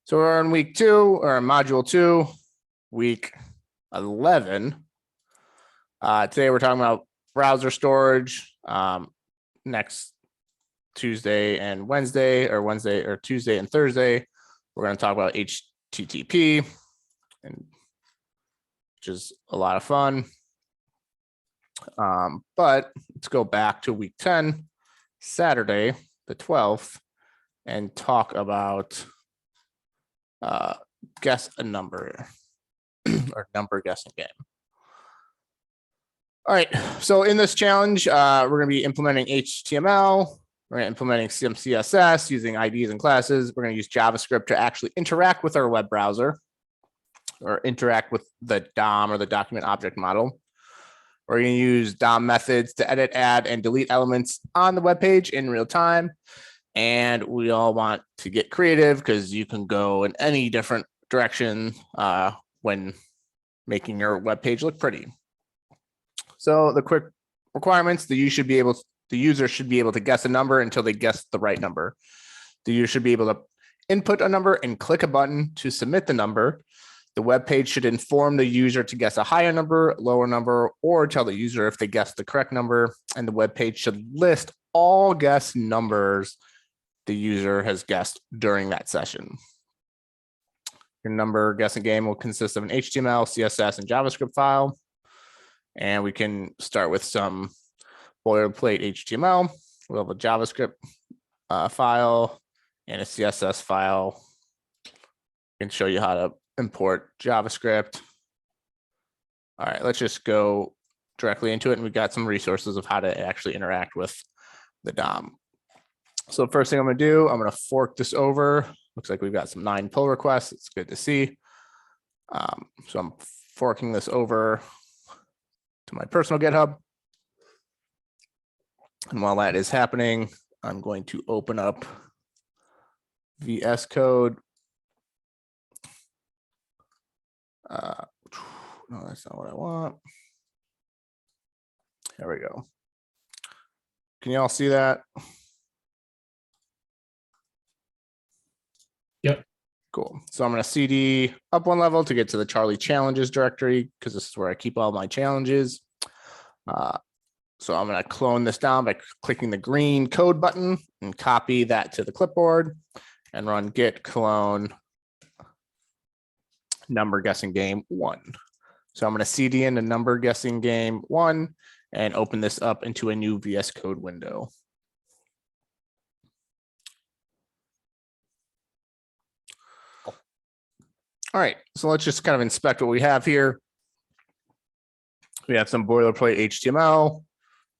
So we're in week 2 or module 2, week 11. Today we're talking about browser storage. Next Tuesday and Wednesday, or Tuesday and Thursday, we're going to talk about HTTP, which is a lot of fun. But let's go back to week 10, Saturday, the 12th, and talk about guess a number or number guessing game. All right, so in this challenge, we're going to be implementing HTML. We're going to implementing some CSS using IDs and classes. We're going to use JavaScript to actually interact with our web browser or interact with the DOM or the document object model. We're going to use DOM methods to edit, add, and delete elements on the web page in real time. And we all want to get creative because you can go in any different direction when making your web page look pretty. So the quick requirements: the user should be able to guess a number until they guess the right number. The user should be able to input a number and click a button to submit the number. The web page should inform the user to guess a higher number, lower number, or tell the user if they guessed the correct number. And the web page should list all guess numbers the user has guessed during that session. Your number guessing game will consist of an HTML, CSS, and JavaScript file. And we can start with some boilerplate HTML. We'll have a JavaScript file and a CSS file. I can show you how to import JavaScript. All right, let's just go directly into it. And we've got some resources of how to actually interact with the DOM. So the first thing I'm going to do, I'm going to fork this over. Looks like we've got some 9 pull requests. It's good to see. So I'm forking this over to my personal GitHub. And while that is happening, I'm going to open up VS Code. No, that's not what I want. There we go. Can you all see that? Yep. Cool. So I'm going to CD up 1 level to get to the Charlie challenges directory, because this is where I keep all my challenges. So I'm going to clone this down by clicking the green code button and copy that to the clipboard and run git clone number guessing game 1. So I'm going to CD in the number guessing game 1 and open this up into a new VS Code window. All right, so let's just kind of inspect what we have here. We have some boilerplate HTML,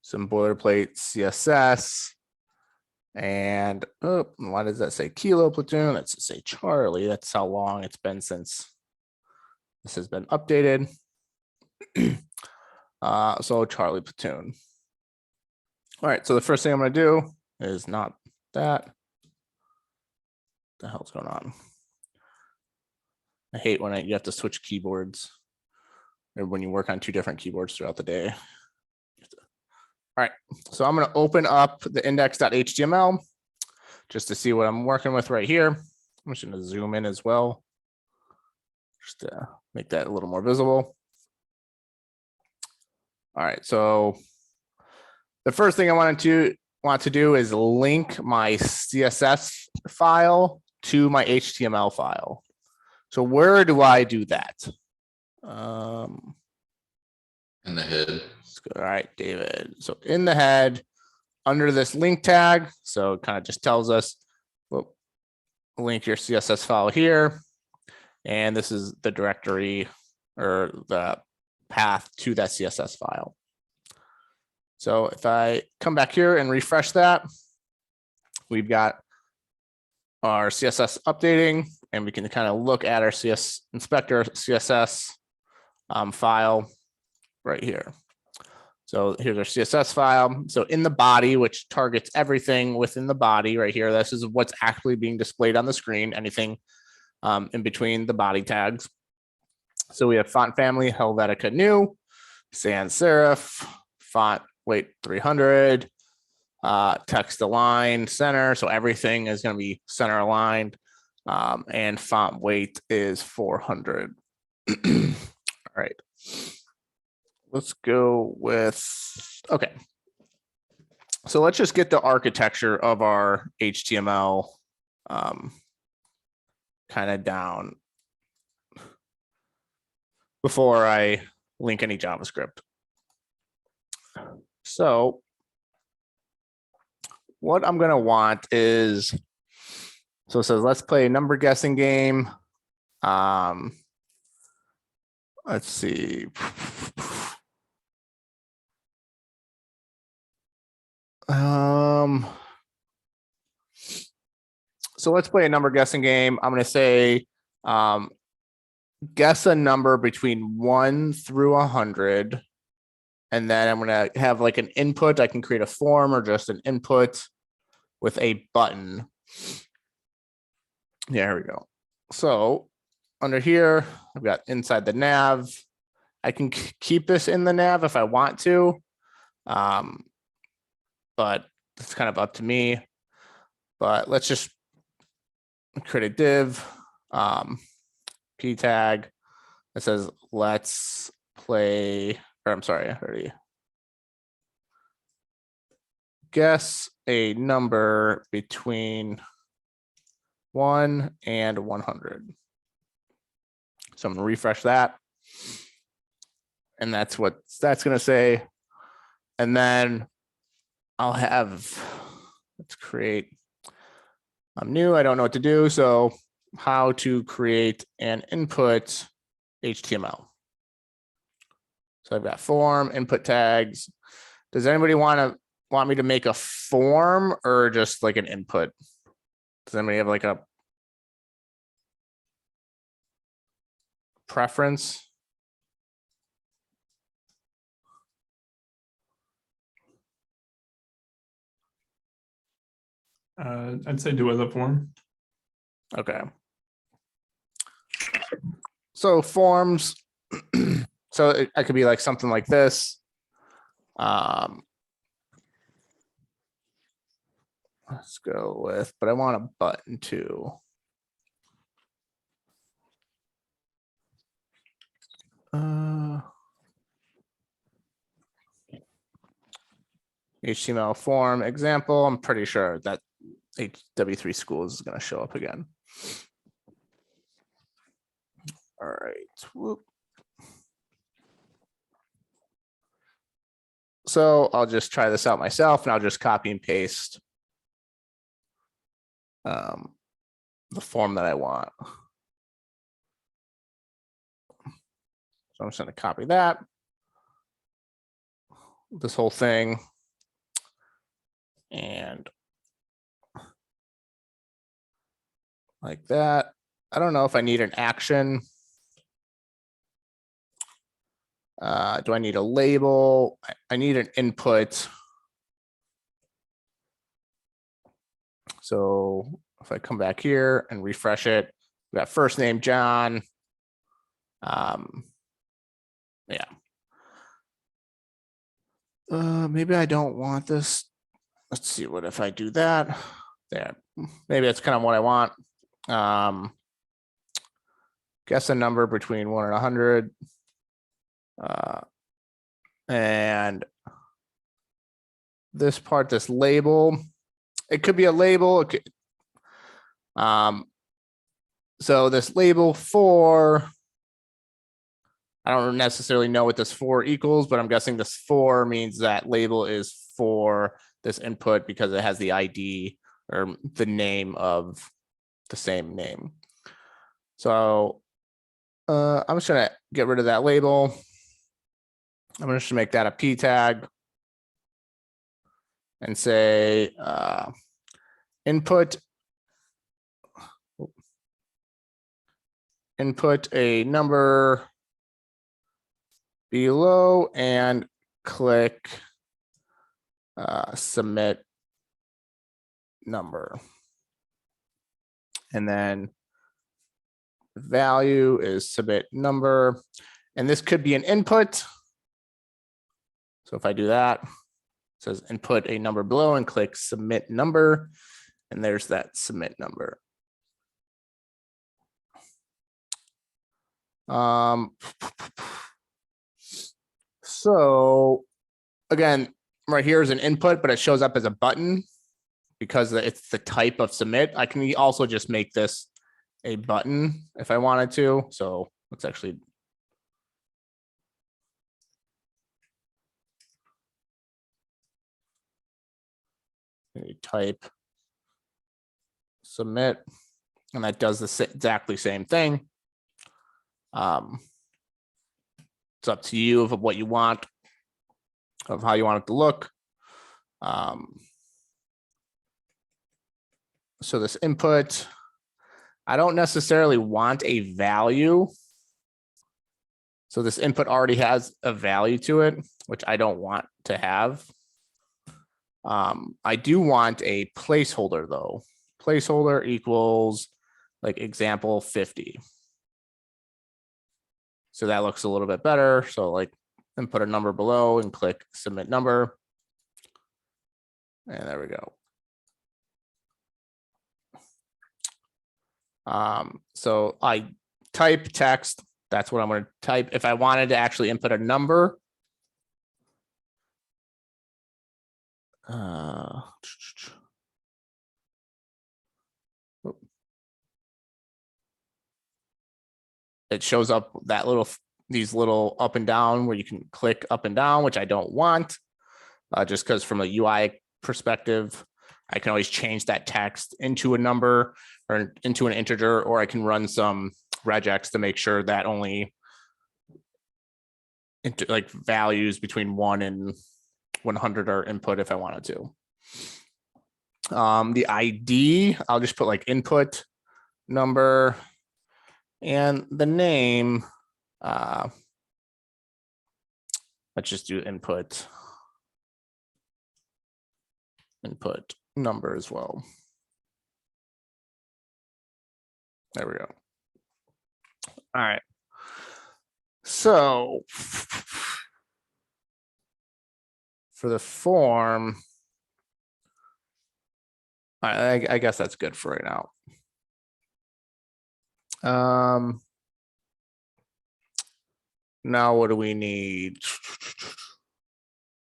some boilerplate CSS, and oh, why does that say Kilo Platoon? That's to say Charlie. That's how long it's been since this has been updated. So Charlie Platoon. All right, so the first thing I'm going to do is not that. What the hell's going on? I hate when you have to switch keyboards or when you work on 2 different keyboards throughout the day. All right, so I'm going to open up the index.html just to see what I'm working with right here. I'm just going to zoom in as well, just to make that a little more visible. All right, so the first thing I want to do is link my CSS file to my HTML file. So where do I do that? In the head. All right, David. So in the head, under this link tag, so it kind of just tells us, well, link your CSS file here. And this is the directory or the path to that CSS file. So if I come back here and refresh that, we've got our CSS updating, and we can kind of look at our CSS inspector CSS file right here. So here's our CSS file. So in the body, which targets everything within the body right here, this is what's actually being displayed on the screen, anything in between the body tags. So we have font family, Helvetica New, sans serif, font weight 300, text align center. So everything is going to be center aligned. And font weight is 400. All right. Let's go with, okay. So let's just get the architecture of our HTML kind of down before I link any JavaScript. So what I'm going to want is, so it says, let's play a number guessing game. Let's see. So let's play a number guessing game. I'm going to say, guess a number between 1 through 100. And then I'm going to have like an input. I can create a form or just an input with a button. Yeah, here we go. So under here, I've got inside the nav. I can keep this in the nav if I want to, but it's kind of up to me. But let's just create a div, p tag that says let's play, or I'm sorry, I already guess a number between 1 and 100. So I'm going to refresh that. And that's what that's going to say. And then I'll have, let's create, I'm new, I don't know what to do. So how to create an input HTML. So I've got form, input tags. Does anybody want me to make a form or just like an input? Does anybody have like a preference? I'd say do as a form. Okay. So forms, so I could be like something like this. Let's go with, but I want a button too. HTML form example. I'm pretty sure that W3 schools is going to show up again. All right. Whoop. So I'll just try this out myself, and I'll just copy and paste the form that I want. So I'm just going to copy that, this whole thing, and like that. I don't know if I need an action. Do I need a label? I need an input. So if I come back here and refresh it, we got first name John. Yeah. Maybe I don't want this. Let's see, what if I do that? There, maybe that's kind of what I want. Guess a number between 1 and 100. And this part, this label, it could be a label. It could, so this label for, I don't necessarily know what this for equals, but I'm guessing this for means that label is for this input because it has the ID or the name of the same name. So I'm just gonna get rid of that label. I'm gonna just make that a p tag and say input a number below and click submit number. And then value is submit number. And this could be an input. So if I do that, it says input a number below and click submit number. And there's that submit number. So again, right here is an input, but it shows up as a button because it's the type of submit. I can also just make this a button if I wanted to. So let's actually. Type submit, and that does the exactly same thing. It's up to you of what you want, of how you want it to look. So this input, I don't necessarily want a value. So this input already has a value to it, which I don't want to have. I do want a placeholder though. Placeholder equals like example 50. So that looks a little bit better. So like input a number below and click submit number. And there we go. So I type text. That's what I'm going to type. If I wanted to actually input a number, it shows up that these little up and down where you can click up and down, which I don't want, just because from a UI perspective, I can always change that text into a number or into an integer, or I can run some regex to make sure that only like values between 1 and 100 are input if I wanted to. The ID, I'll just put like input number and the name. Let's just do input number as well. There we go. All right. So for the form, I guess that's good for right now. Now what do we need?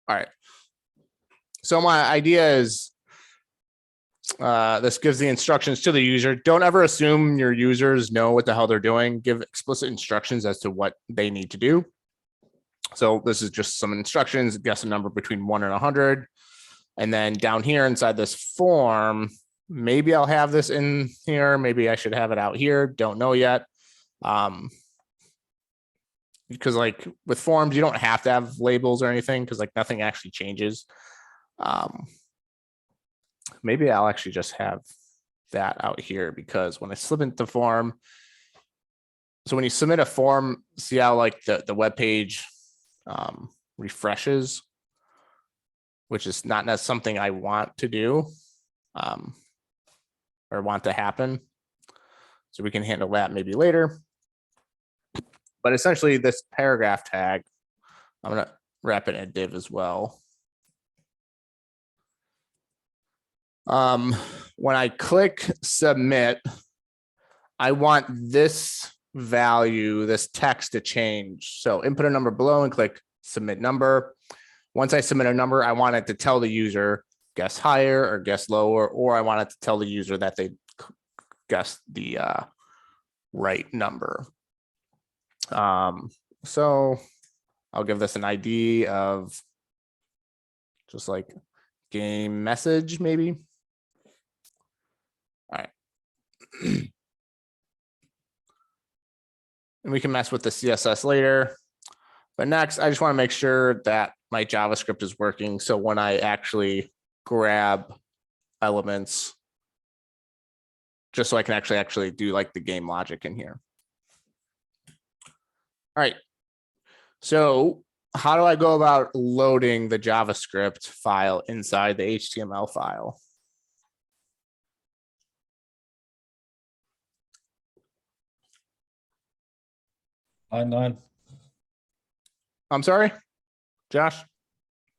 All right. So my idea is this gives the instructions to the user. Don't ever assume your users know what the hell they're doing. Give explicit instructions as to what they need to do. So this is just some instructions, guess a number between 1 and 100. And then down here inside this form, maybe I'll have this in here. Maybe I should have it out here. Don't know yet. Because like with forms, you don't have to have labels or anything because like nothing actually changes. Maybe I'll actually just have that out here because when I submit the form, so when you submit a form, see how like the web page refreshes, which is not something I want to do or want to happen. So we can handle that maybe later. But essentially this paragraph tag, I'm going to wrap it in a div as well. When I click submit, I want this value, this text to change. So input a number below and click submit number. Once I submit a number, I want it to tell the user guess higher or guess lower, or I want it to tell the user that they guessed the right number. So I'll give this an ID of just like game message, maybe. All right. And we can mess with the CSS later. But next, I just want to make sure that my JavaScript is working. So when I actually grab elements, just so I can actually do like the game logic in here. All right. So how do I go about loading the JavaScript file inside the HTML file? Line 9. I'm sorry, Josh?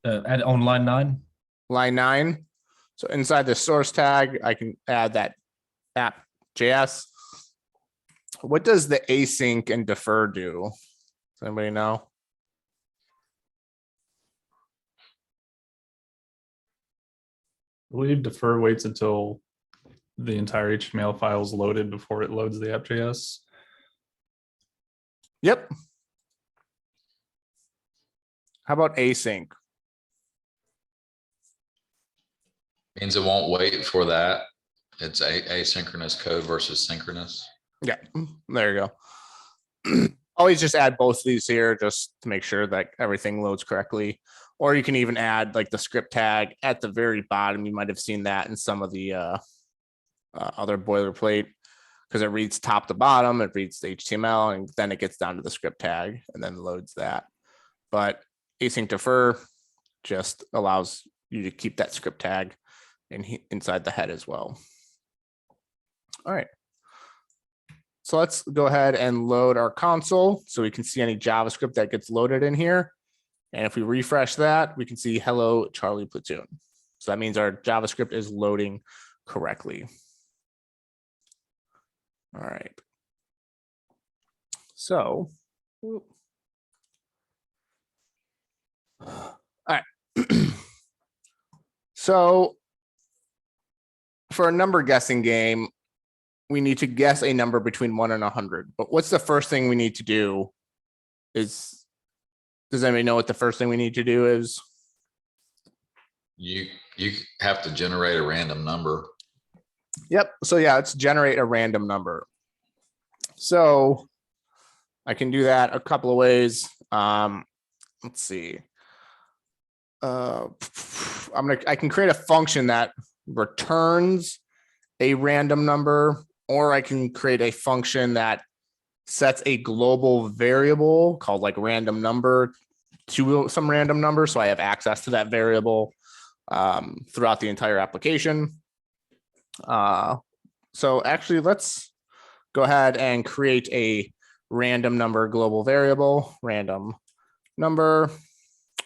Add on line 9. Line 9. So inside the source tag, I can add that app.js. What does the async and defer do? Does anybody know? I believe defer waits until the entire HTML file is loaded before it loads the app.js. Yep. How about async? Means it won't wait for that. It's asynchronous code versus synchronous. Yeah, there you go. Always just add both of these here just to make sure that everything loads correctly. Or you can even add like the script tag at the very bottom. You might have seen that in some of the other boilerplate because it reads top to bottom, it reads the HTML, and then it gets down to the script tag and then loads that. But async defer just allows you to keep that script tag inside the head as well. All right. So let's go ahead and load our console so we can see any JavaScript that gets loaded in here. And if we refresh that, we can see hello Charlie Platoon. So that means our JavaScript is loading correctly. All right. So, all right. So for a number guessing game, we need to guess a number between 1 and 100. But what's the first thing we need to do is, does anybody know what the first thing we need to do is? You have to generate a random number. Yep. So yeah, let's generate a random number. So I can do that a couple of ways. Let's see. I can create a function that returns a random number, or I can create a function that sets a global variable called like random number to some random number. So I have access to that variable throughout the entire application. So actually, let's go ahead and create a random number global variable, random number.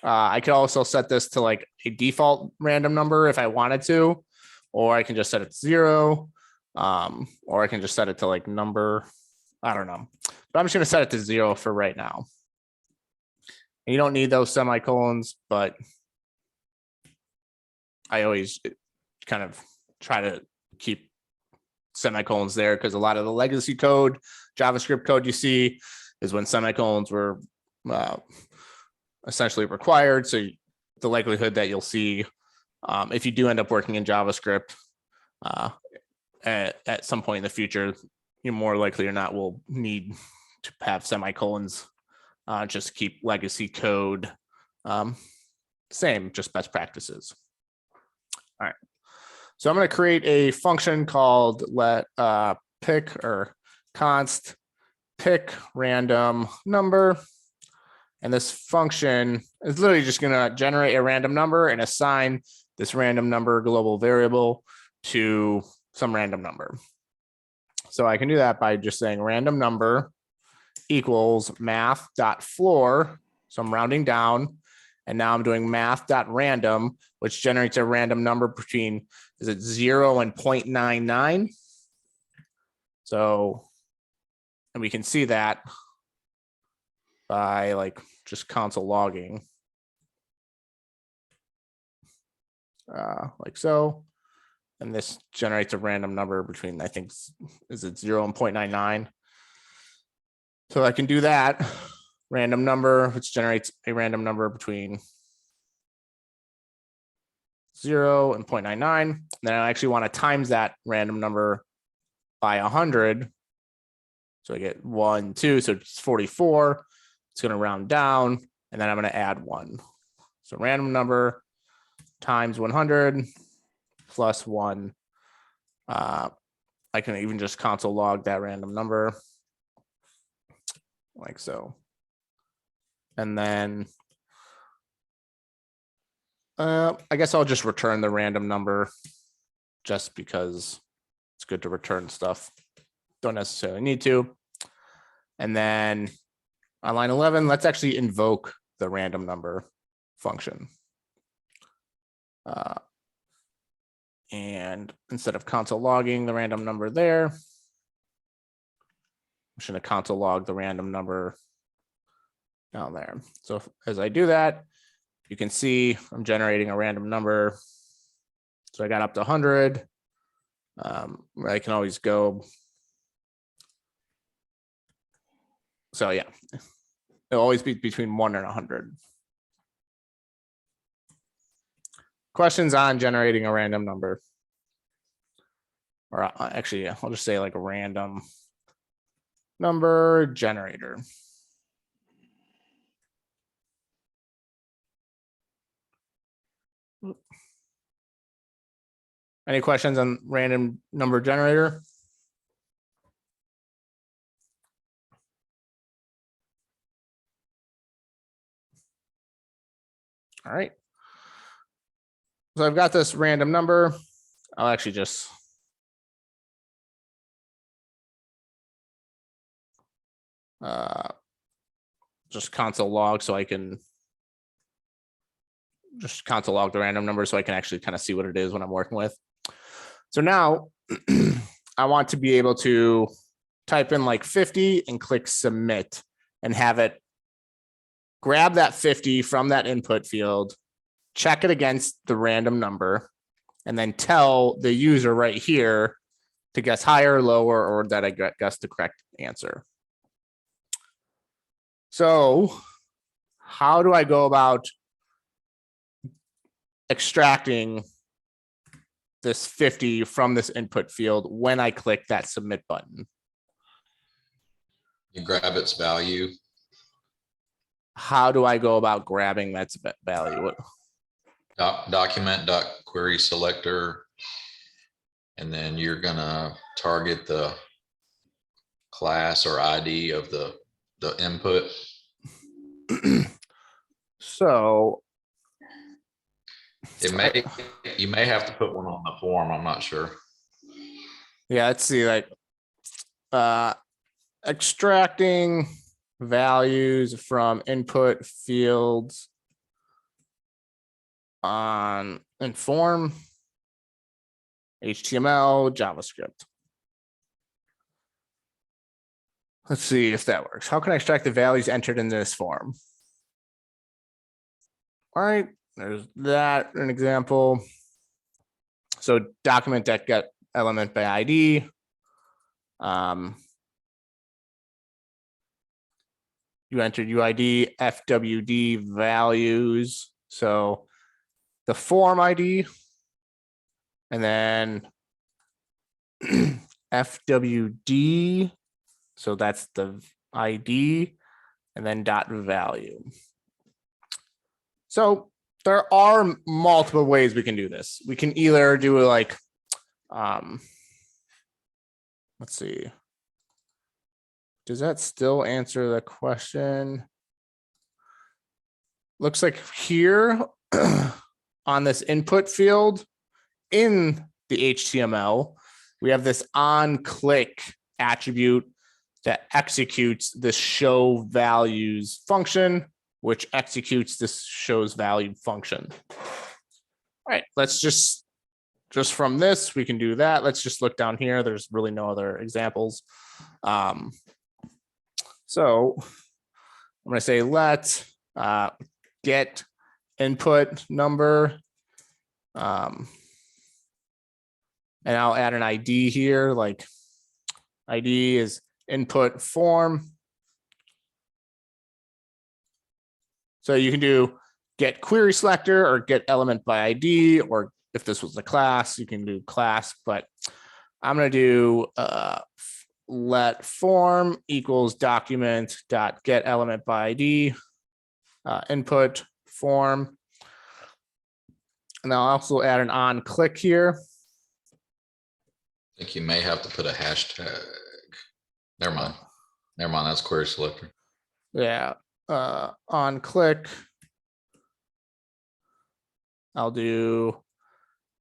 I could also set this to like a default random number if I wanted to, or I can just set it to 0, or I can just set it to like number. I don't know, but I'm just going to set it to 0 for right now. And you don't need those semicolons, but I always kind of try to keep semicolons there because a lot of the legacy code, JavaScript code you see is when semicolons were essentially required. So the likelihood that you'll see if you do end up working in JavaScript at some point in the future, you're more likely or not will need to have semicolons just to keep legacy code same, just best practices. All right. So I'm going to create a function called let pick or const pick random number. And this function is literally just going to generate a random number and assign this random number global variable to some random number. So I can do that by just saying random number equals math.floor. So I'm rounding down. And now I'm doing math.random, which generates a random number between, is it 0 and 0.99? So, and we can see that by like just console logging. Like so. And this generates a random number between, I think, is it 0 and 0.99? So I can do that. Random number, which generates a random number between 0 and 0.99. Then I actually want to times that random number by 100. So I get 1, 2, so it's 44. It's going to round down, and then I'm going to add 1. So random number times 100 plus 1. I can even just console log that random number like so. And then I guess I'll just return the random number just because it's good to return stuff. Don't necessarily need to. And then on line 11, let's actually invoke the random number function. And instead of console logging the random number there, just going to console log the random number down there. So as I do that, you can see I'm generating a random number. So I got up to 100. I can always go. So yeah, it'll always be between 1 and 100. Questions on generating a random number? Or actually, I'll just say like a random number generator. Any questions on random number generator? All right. So I've got this random number. I'll actually just console log so I can just console log the random number so I can actually kind of see what it is when I'm working with. So now I want to be able to type in like 50 and click submit and have it grab that 50 from that input field, check it against the random number, and then tell the user right here to guess higher or lower, or that I guess the correct answer. So how do I go about extracting this 50 from this input field when I click that submit button? You grab its value. How do I go about grabbing that value? Document.query selector. And then you're gonna target the class or ID of the input. So You may have to put one on the form. I'm not sure. yeah, let's see, like extracting values from input fields in form, HTML, JavaScript. Let's see if that works. How can I extract the values entered in this form? All right, there's that, an example. So document.get element by ID. You entered UID, FWD values. So the form ID, and then FWD. So that's the ID, and then dot value. So there are multiple ways we can do this. We can either do like, let's see. Does that still answer the question? Looks like here on this input field in the HTML, we have this on-click attribute that executes this show values function, which executes this shows value function. All right, let's just from this, we can do that. Let's just look down here. There's really no other examples. So I'm going to say let get input number. And I'll add an ID here, like ID is input form. So you can do get query selector or get element by ID, or if this was a class, you can do class, but I'm going to do let form equals document dot get element by ID input form. And I'll also add an on click here. I think you may have to put a hashtag. Never mind. Never mind. That's query selector. Yeah. On click. I'll do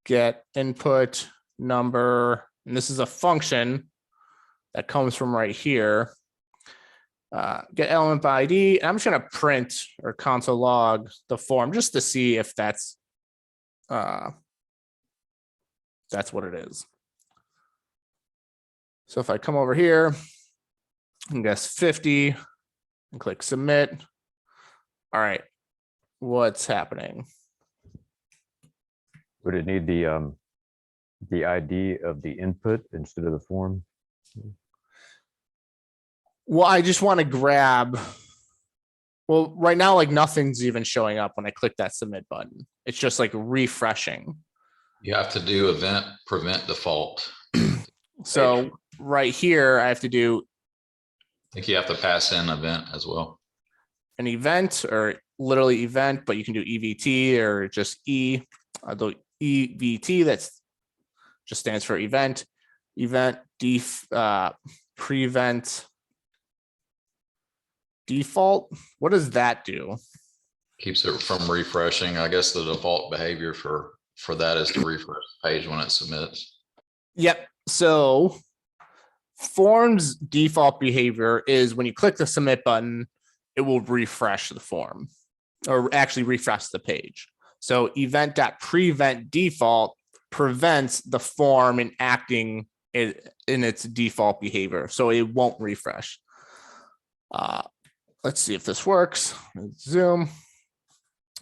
get input number. And this is a function that comes from right here. Get element by ID. And I'm just going to print or console log the form just to see if that's what it is. So if I come over here, and guess 50 and click submit. All right, what's happening? Would it need the ID of the input instead of the form? Well, I just want to grab. Well, right now, like nothing's even showing up when I click that submit button. It's just like refreshing. You have to do event prevent default. So right here, I have to do I think you have to pass in event as well. an event or literally event, but you can do EVT or just E. The EVT that's just stands for event prevent default. What does that do? Keeps it from refreshing. I guess the default behavior for that is to refresh the page when it submits. Yep. So forms default behavior is when you click the submit button, it will refresh the form or actually refresh the page. So event.prevent default prevents the form in acting in its default behavior. So it won't refresh. Let's see if this works. Zoom.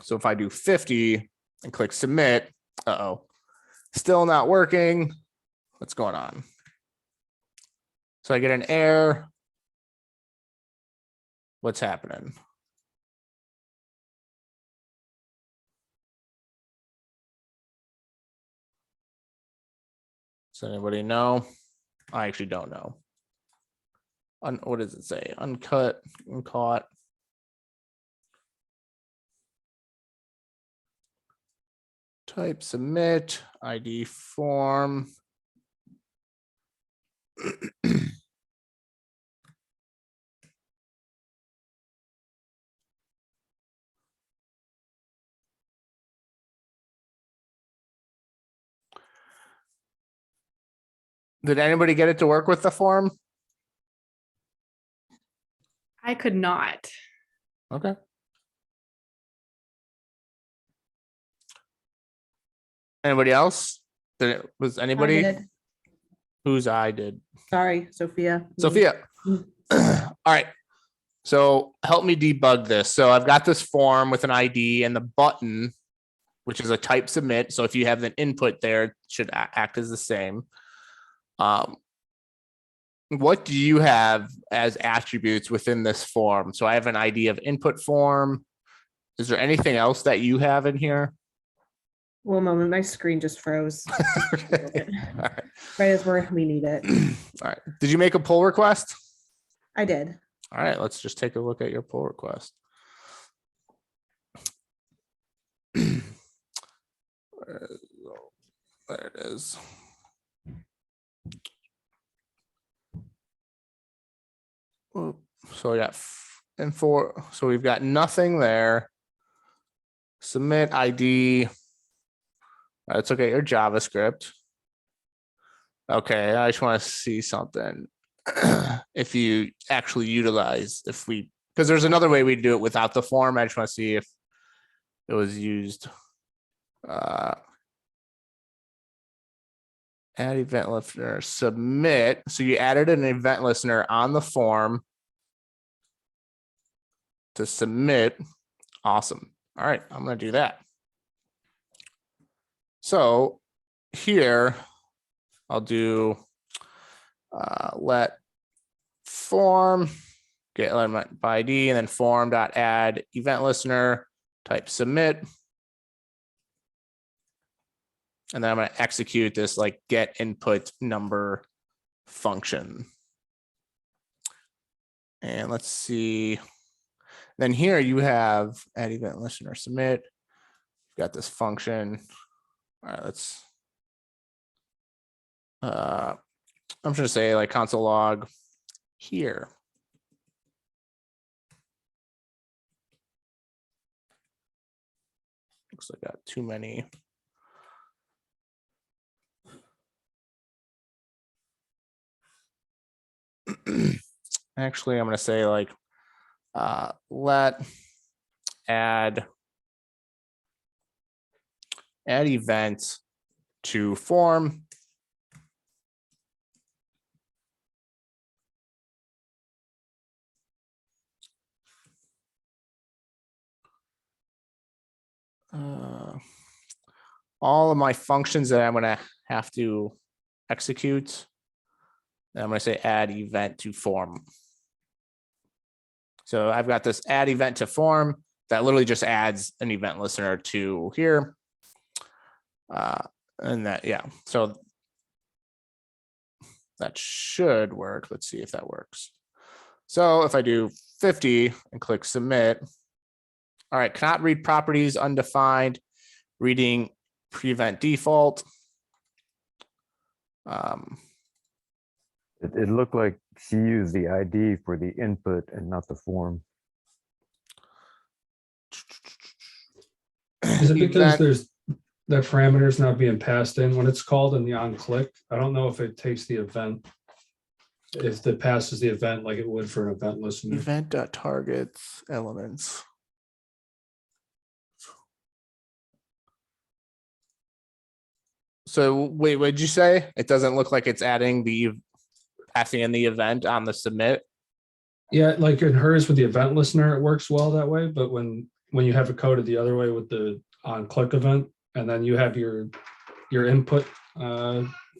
So if I do 50 and click submit, still not working. What's going on? So I get an error. What's happening? Does anybody know? I actually don't know. What does it say? Uncut, uncaught. Type submit, ID form. Did anybody get it to work with the form? I could not. Okay. Anybody else? Was anybody? I did. Whose I did? Sorry, Sophia. Sophia. All right. So help me debug this. So I've got this form with an ID and the button, which is a type submit. So if you have an input there, it should act as the same. What do you have as attributes within this form? So I have an ID of input form. Is there anything else that you have in here? One moment, my screen just froze. Okay. All right. Right as we need it. All right. Did you make a pull request? I did. All right. Let's just take a look at your pull request. There it is. So we got so we've got nothing there. Submit ID. Let's look at your JavaScript. Okay, I just want to see something. If you actually utilize, because there's another way we do it without the form. I just want to see if it was used. Add event listener, submit. So you added an event listener on the form to submit. Awesome. All right, I'm going to do that. So here I'll do let form get element by ID and then form dot add event listener, type submit. And then I'm going to execute this like get input number function. And let's see. Then here you have add event listener submit. You've got this function. All right, let's. I'm just gonna say like console log here. Looks like I got too many. Actually, I'm gonna say like let add event to form. all of my functions that I'm gonna have to execute. And I'm gonna say add event to form. So I've got this add event to form that literally just adds an event listener to here. And that, yeah, so that should work. Let's see if that works. So if I do 50 and click submit, all right, cannot read properties undefined, reading prevent default. It looked like she used the ID for the input and not the form. Is it because Event- there's that parameter is not being passed in when it's called in the on click? I don't know if it takes the event. If it passes the event like it would for an event listener. event.targets elements. So wait, what did you say? It doesn't look like it's adding the passing in the event on the submit. Yeah, like in hers with the event listener, it works well that way. But when you have it coded the other way with the on click event, and then you have your input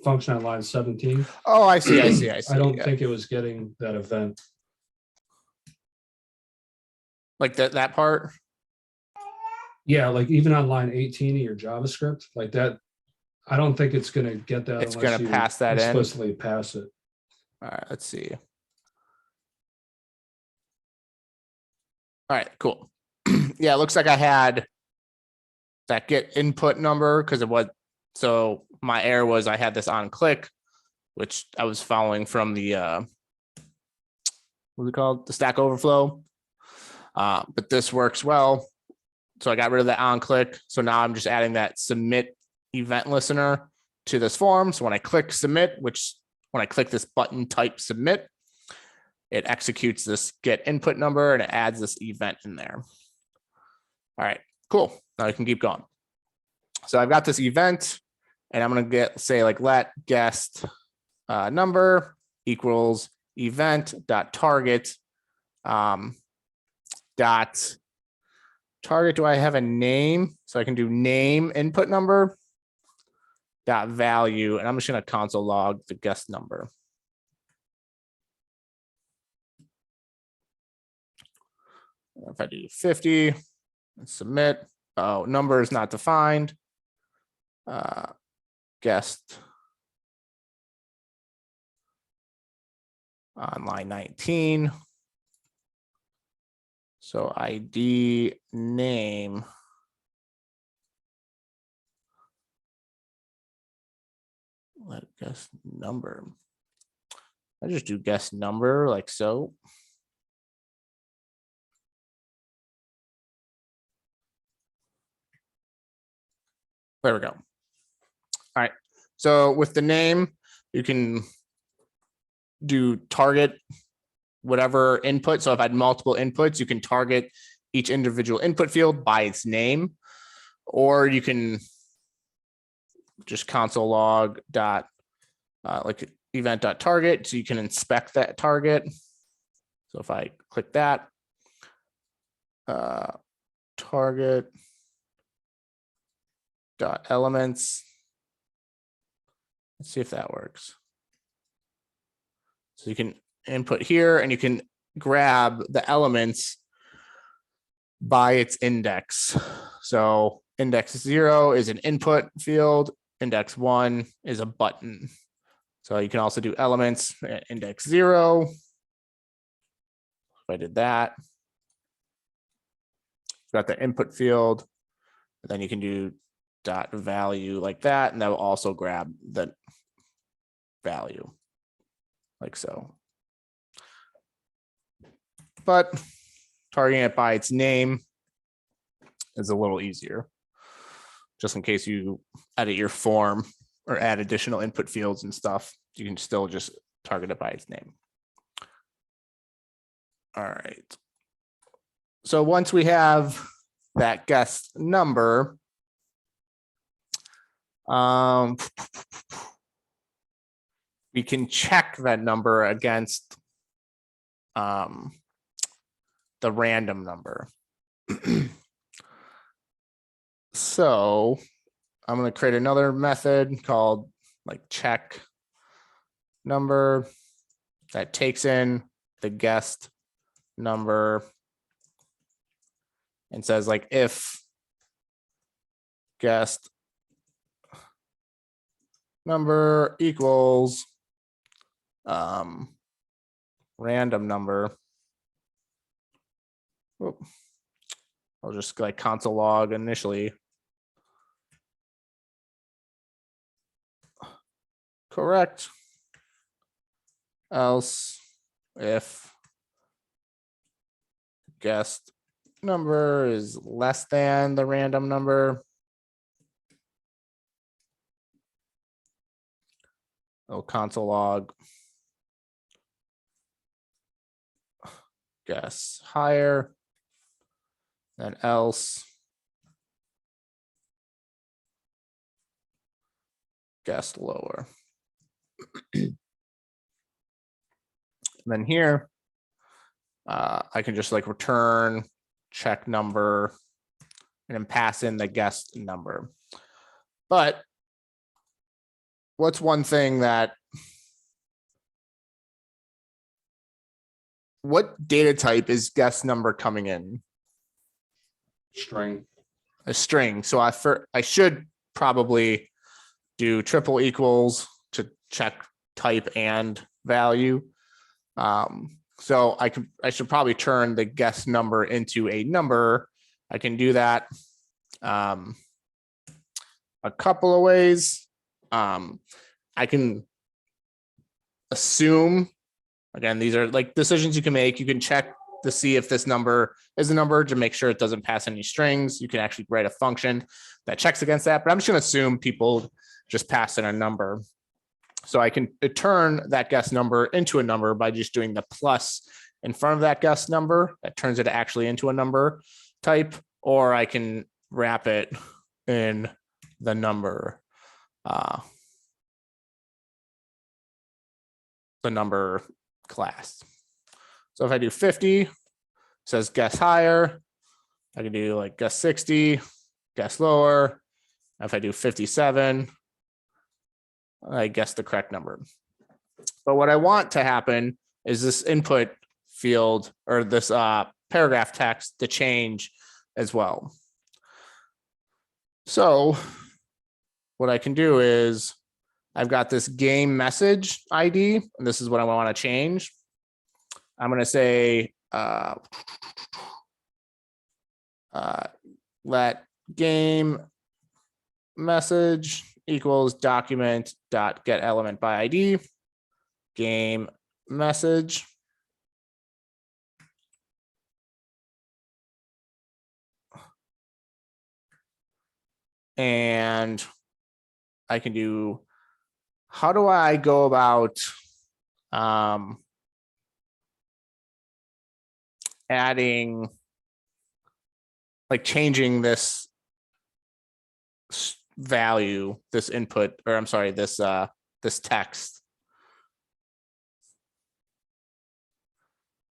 function on line 17. Oh, I see. I see. I don't yeah. think it was getting that event. Like that part. Yeah, like even on line 18 of your JavaScript, like that, I don't think it's going to get that. It's unless gonna you pass that in? explicitly pass it. All right, let's see. All right, cool. Yeah, it looks like I had that get input number because it was, so my error was I had this on click, which I was following from the what's it called? The Stack Overflow. But this works well. So I got rid of that on click. So now I'm just adding that submit event listener to this form. So when I click submit, which when I click this button type submit, it executes this get input number and it adds this event in there. All right, cool. Now I can keep going. So I've got this event and I'm going to say like let guest number equals event dot target dot target. Do I have a name? So I can do name input number dot value, and I'm just going to console log the guest number. If I do 50 and submit, oh, number is not defined. Guest on line 19. So ID name. Let guest number. I just do guest number like so. There we go. All right. So with the name, you can do target whatever input. So if I had multiple inputs, you can target each individual input field by its name, or you can just console log dot like event dot target. So you can inspect that target. So if I click that, target dot elements. Let's see if that works. So you can input here and you can grab the elements by its index. So index 0 is an input field. Index 1 is a button. So you can also do elements at index 0. If I did that, got the input field, then you can do dot value like that, and that will also grab the value like so. But targeting it by its name is a little easier, just in case you edit your form or add additional input fields and stuff, you can still just target it by its name. All right. So once we have that guest number, we can check that number against the random number. So I'm going to create another method called like check number that takes in the guest number and says like if guest number equals random number. Whoop. I'll just like console log initially. Correct. Else if guest number is less than the random number, I'll console log guess higher than else guess lower. And then here, I can just like return check number and then pass in the guest number. But what's one thing that, what data type is guest number coming in? String. A string. So I should probably do triple equals to check type and value. So I should probably turn the guest number into a number. I can do that a couple of ways. I can assume, again, these are like decisions you can make. You can check to see if this number is a number to make sure it doesn't pass any strings. You can actually write a function that checks against that, but I'm just going to assume people just pass in a number. So I can turn that guest number into a number by just doing the plus in front of that guest number. That turns it actually into a number type, or I can wrap it in the number class. So if I do 50, it says guess higher. I can do like guess 60, guess lower. If I do 57, I guess the correct number. But what I want to happen is this input field or this paragraph text to change as well. So what I can do is I've got this game message ID, and this is what I want to change. I'm going to say let game message equals document dot get element by ID game message. And I can do, how do I go about adding, like changing this value, this input, or I'm sorry, this text.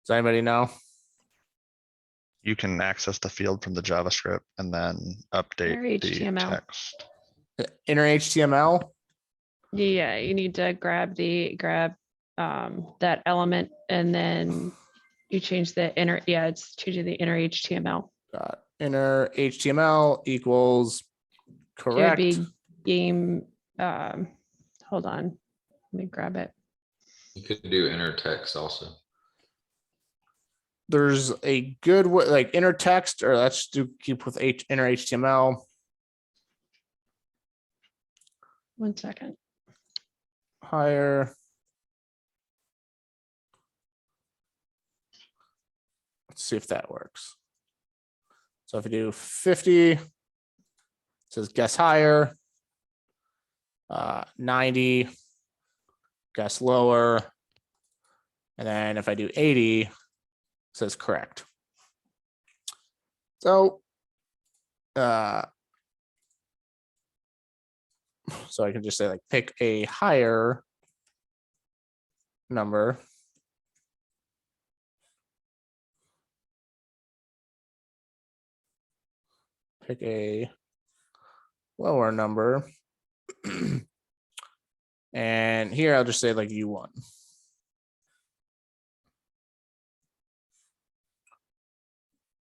Does anybody know? You can access the field from the JavaScript and then update Inner the HTML. text. Inner HTML? Yeah, you need to grab that element and then you change the inner, it's changing the inner HTML. Inner HTML equals So it'd correct. be game, hold on, let me grab it. You could do inner text also. There's a good way, like inner text, or let's do keep with inner HTML. 1 second. Higher. Let's see if that works. So if you do 50, it says guess higher. 90, guess lower. And then if I do 80, it says correct. So so I can just say like pick a higher number. Pick a lower number. And here I'll just say like U1.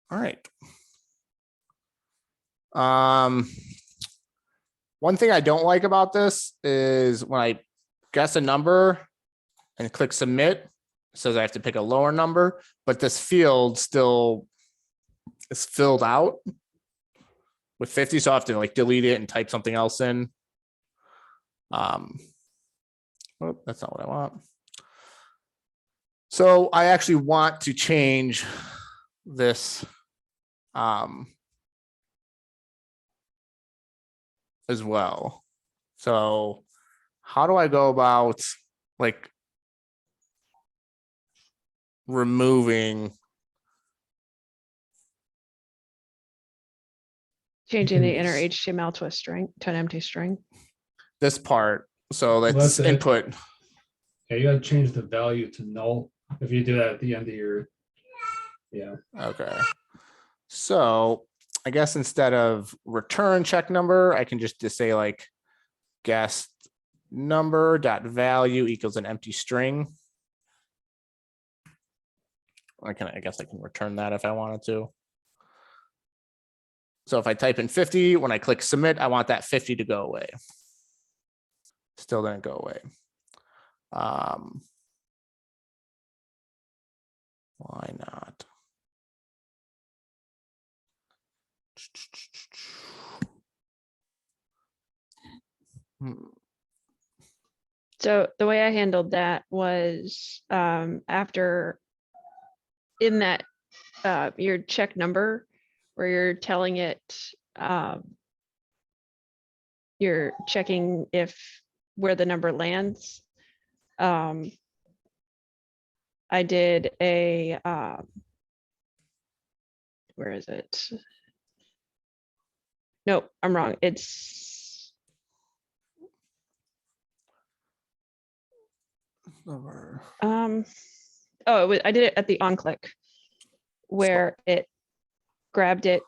All right. One thing I don't like about this is when I guess a number and click submit, it says I have to pick a lower number, but this field still is filled out with 50. So I have to like delete it and type something else in. Oh, that's not what I want. So I actually want to change this as well. So how do I go about like removing Changing the inner HTML to a string, to an empty string. this part? So Well, let's that's it. input. Yeah, you gotta change the value to null. If you do that at the end of your, yeah, Okay. So I guess instead of return check number, I can just say like guest number dot value equals an empty string. I guess I can return that if I wanted to. So if I type in 50, when I click submit, I want that 50 to go away. Still didn't go away. Why not? So the way I handled that was after in that your check number where you're telling it you're checking if where the number lands. I did a where is it? Nope, I'm wrong. It's oh, I did it at the on click where it grabbed it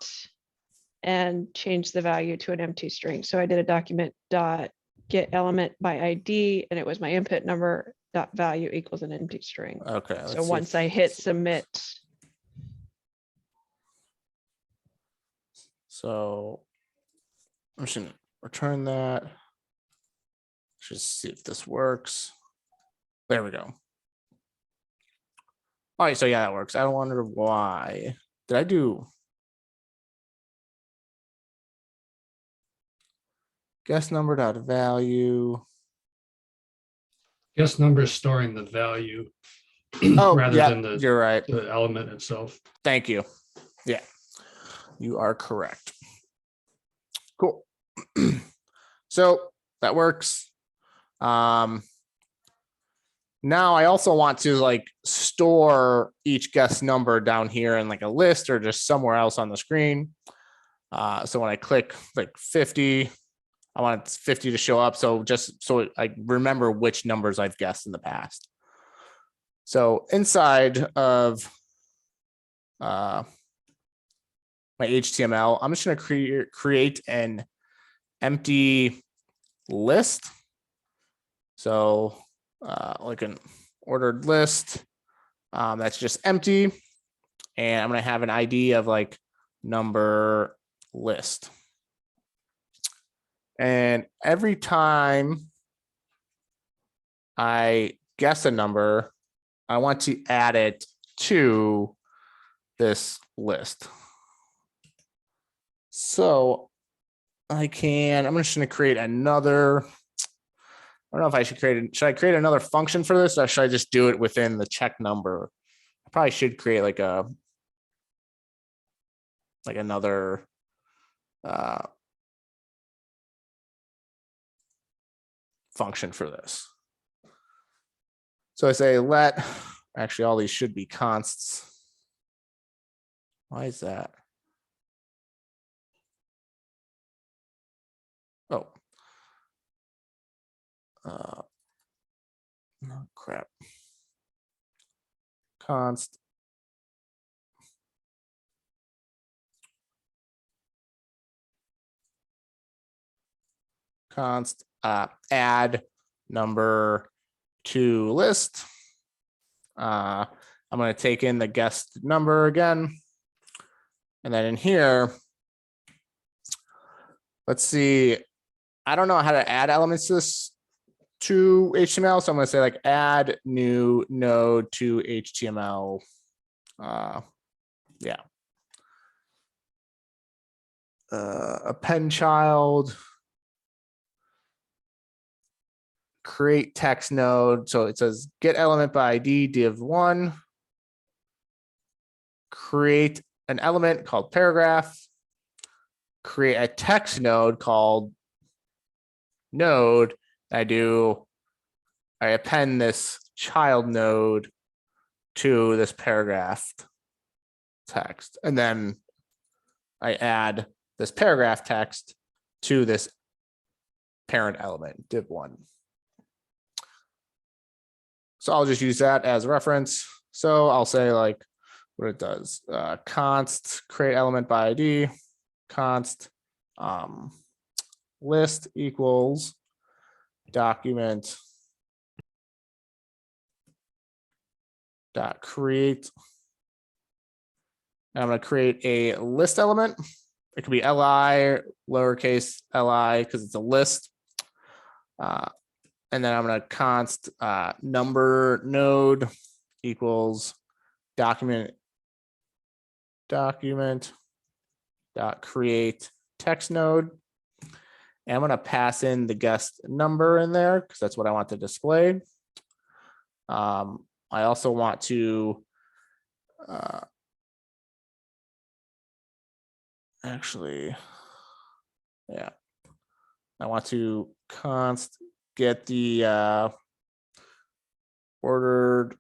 and changed the value to an empty string. So I did a document dot get element by ID, and it was my input number dot value equals an empty string. Okay. So once I hit submit, So I'm just gonna return that. Just see if this works. There we go. All right, so yeah, that works. I don't wonder why. Did I do guess number dot value? guess number is storing the value Oh, rather yeah, than the you're right. element itself. Thank you. Yeah, you are correct. Cool. So that works. Now I also want to like store each guest number down here in like a list or just somewhere else on the screen. So when I click like 50, I want 50 to show up. So just so I remember which numbers I've guessed in the past. So inside of my HTML, I'm just going to create an empty list. So like an ordered list that's just empty. And I'm going to have an ID of like number list. And every time I guess a number, I want to add it to this list. So I'm just going to create another. I don't know if I should should I create another function for this, or should I just do it within the check number? I probably should create like another function for this. So I say actually all these should be consts. Why is that? Oh. Oh, crap. Const. const add number to list. I'm going to take in the guest number again. And then in here, let's see, I don't know how to add elements to this to HTML. So I'm going to say like add new node to HTML. Yeah. Append child. Create text node. So it says get element by ID div1. Create an element called paragraph. Create a text node called node. I append this child node to this paragraph text. And then I add this paragraph text to this parent element div1. So I'll just use that as a reference. So I'll say like what it does. Const create element by ID, const list equals document dot create. And I'm going to create a list element. It could be li, lowercase li, because it's a list. And then I'm going to const number node equals document dot create text node. And I'm going to pass in the guest number in there because that's what I want to display. I also want to actually, yeah, I want to const get the ordered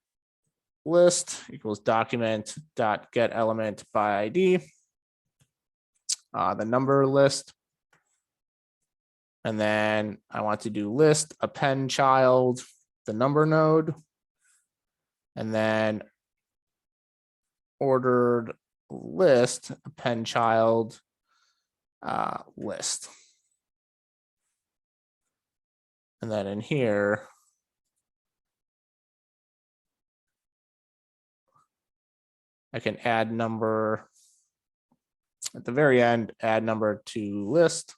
list equals document dot get element by ID, the number list. And then I want to do list append child, the number node, and then ordered list append child list. And then in here, I can add number at the very end, add number to list,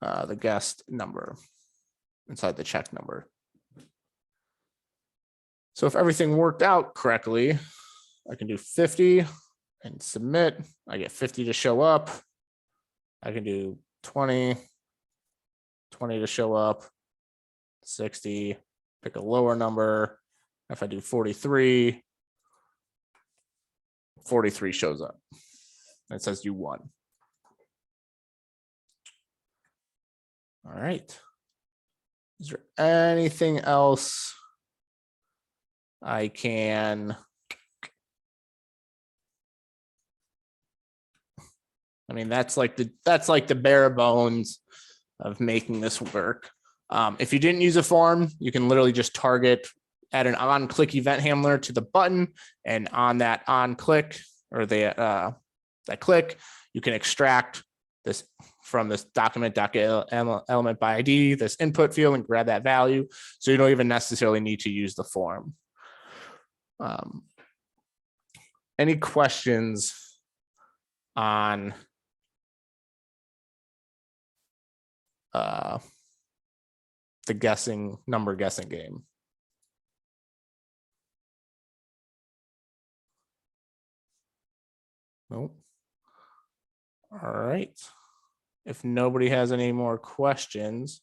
the guest number inside the check number. So if everything worked out correctly, I can do 50 and submit. I get 50 to show up. I can do 20 to show up, 60, pick a lower number. If I do 43 shows up. It says you won. All right. Is there anything else I can? I mean, that's like the bare bones of making this work. If you didn't use a form, you can literally just target, add an on-click event handler to the button, and on that on-click or that click, you can extract this from this document.element by ID, this input field, and grab that value. So you don't even necessarily need to use the form. Any questions on the number guessing game? Nope. All right. If nobody has any more questions,